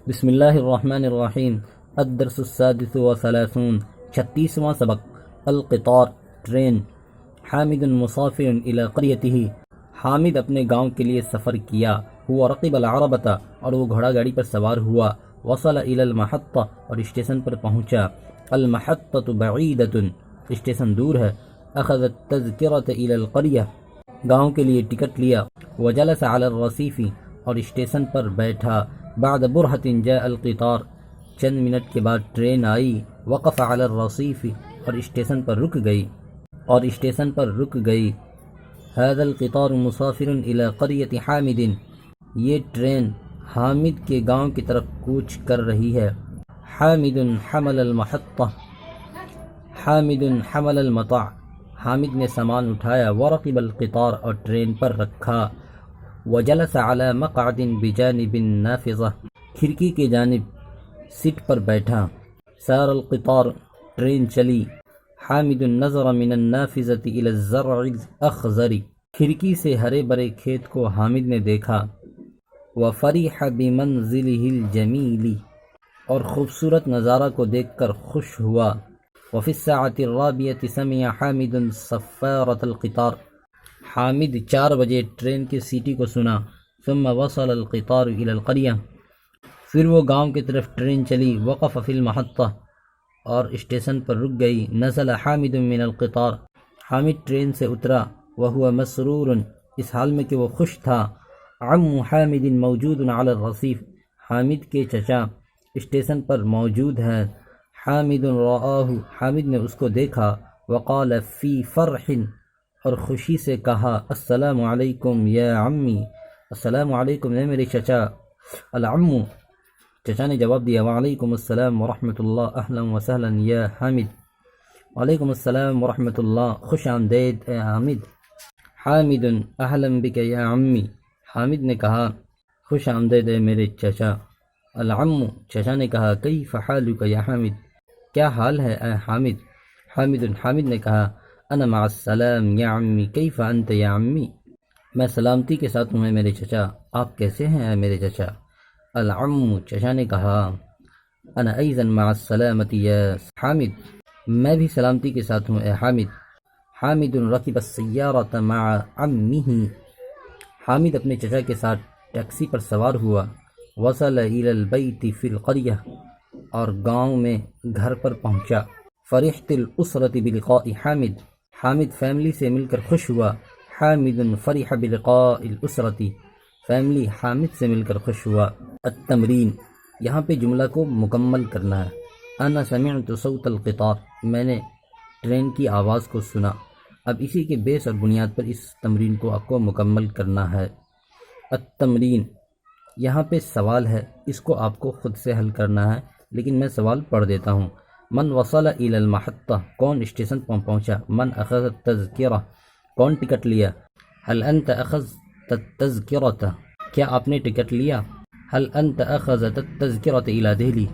بسم اللہ الرحمن الرحیم۔ الدرس السادس وثلاثون، 36واں سبق۔ القطار، ٹرین۔ حامد مسافر الی قریته، حامد اپنے گاؤں کے لیے سفر کیا۔ هو رقب العربۃ، اور وہ گھوڑا گاڑی پر سوار ہوا۔ وصل الی المحطہ، اور اسٹیشن پر پہنچا۔ المحطۃ بعیدۃ، اسٹیشن دور ہے۔ اخذ التذکرۃ الی القریہ، گاؤں کے لیے ٹکٹ لیا۔ وجلس علی الرصیف، اور اسٹیشن پر بیٹھا۔ بعد برہۃ جاء القطار، چند منٹ کے بعد ٹرین آئی۔ وقف علی الرصیف، اور اسٹیشن پر رک گئی۔ هذا القطار مسافر الی قریۃ حامد، یہ ٹرین حامد کے گاؤں کی طرف کوچ کر رہی ہے۔ حامد حمل المحطہ، حامد حمل المتاع، حامد نے سامان اٹھایا۔ ورقب القطار، اور ٹرین پر رکھا۔ وجلس علی مقعد بجانب النافذہ، کھڑکی کے جانب سیٹ پر بیٹھا۔ سار القطار، ٹرین چلی۔ حامد نظر من النافذة الى الزرع الاخضر، کھڑکی سے ہرے بھرے کھیت کو حامد نے دیکھا۔ وفرح بمنظره الجمیل، اور خوبصورت نظارہ کو دیکھ کر خوش ہوا۔ وفي الساعة الرابعة سمع حامد صفارة القطار، حامد 4 بجے ٹرین کی سیٹی کو سنا۔ ثم وصل القطار الى القریہ، پھر وہ گاؤں کی طرف ٹرین چلی۔ وقف فی المحطہ، اور اسٹیشن پر رک گئی۔ نزل حامد من القطار، حامد ٹرین سے اترا۔ وهو مسرور، اس حال میں کہ وہ خوش تھا۔ عم حامد موجود علی الرصیف، حامد کے چچا اسٹیشن پر موجود ہیں۔ حامد رآہ، حامد نے اس کو دیکھا۔ وقال فی فرح، اور خوشی سے کہا، السلام علیکم یا عمی، السلام علیکم اے میرے چچا۔ العم، چچا نے جواب دیا، وعلیکم السلام ورحمۃ اللہ، اہلا وسہلا یا حامد۔ وعلیکم السلام ورحمۃ اللہ، خوش آمدید اے حامد۔ حامد اہلا بک یا عمی، حامد نے کہا، خوش آمدید اے میرے چچا۔ العم، چچا نے کہا، کیف حالک یا حامد، کیا حال ہے اے حامد۔ حامد نے کہا، انا مع السلام یا عمی، کیف انت یا عمی، میں سلامتی کے ساتھ ہوں اے میرے چچا، آپ کیسے ہیں اے میرے چچا۔ العم، چچا نے کہا، انا ایضا مع السلامۃ یا حامد، میں بھی سلامتی کے ساتھ ہوں اے حامد۔ حامد رکب السیارۃ مع عمہ، حامد اپنے چچا کے ساتھ ٹیکسی پر سوار ہوا۔ وصل الی البیت فی القریہ، اور گاؤں میں گھر پر پہنچا۔ فرحت الاسرۃ بلقاء حامد، حامد فیملی سے مل کر خوش ہوا۔ حامد فرح بلقاء الاسرۃ، فیملی حامد سے مل کر خوش ہوا۔ التمرین، یہاں پہ جملہ کو مکمل کرنا ہے۔ انا سمعت صوت القطار، میں نے ٹرین کی آواز کو سنا۔ اب اسی کے بیس اور بنیاد پر اس تمرین کو آپ کو مکمل کرنا ہے۔ التمرین، یہاں پہ سوال ہے، اس کو آپ کو خود سے حل کرنا ہے، لیکن میں سوال پڑھ دیتا ہوں۔ من وصل الی المحطہ، کون اسٹیشن پر پہنچا۔ من اخذ التذکرہ، کون ٹکٹ لیا۔ هل انت اخذت التذکرۃ، کیا آپ نے ٹکٹ لیا۔ هل انت اخذت التذکرۃ الی دہلی،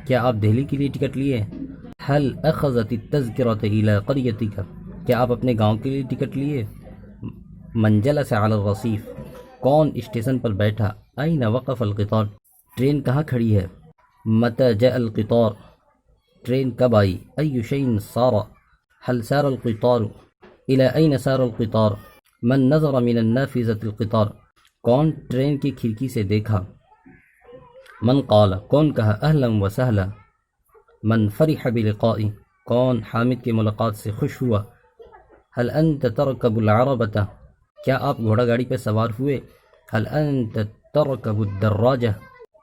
کیا آپ دہلی کے لیے ٹکٹ لیے۔ هل اخذت التذکرۃ الی قریتک، کیا آپ اپنے گاؤں کے لیے ٹکٹ لیے۔ من جلس علی الرصیف، کون اسٹیشن پر بیٹھا۔ این وقف القطار، ٹرین کہاں کھڑی ہے۔ متی جاء القطار، ٹرین کب آئی۔ ای شیء صار، هل سار القطار، الی این سار القطار۔ من نظر من النافذة القطار، کون ٹرین کی کھڑکی سے دیکھا۔ من قال، کون کہا، اہلا وسہلا۔ من فرح بلقائی، کون حامد کی ملاقات سے خوش ہوا۔ هل انت ترکب العربۃ، کیا آپ گھوڑا گاڑی پہ سوار ہوئے۔ هل انت ترکب الدراجہ،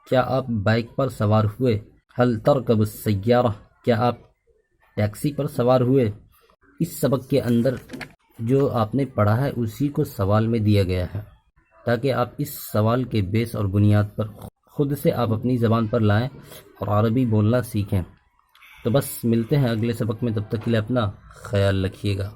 کیا آپ بائک پر سوار ہوئے۔ هل ترکب السیارہ، کیا آپ ٹیکسی پر سوار ہوئے۔ اس سبق کے اندر جو آپ نے پڑھا ہے اسی کو سوال میں دیا گیا ہے، تاکہ آپ اس سوال کے بیس اور بنیاد پر خود سے آپ اپنی زبان پر لائیں اور عربی بولنا سیکھیں۔ تو بس ملتے ہیں اگلے سبق میں، تب تک کے لیے اپنا خیال رکھیے گا۔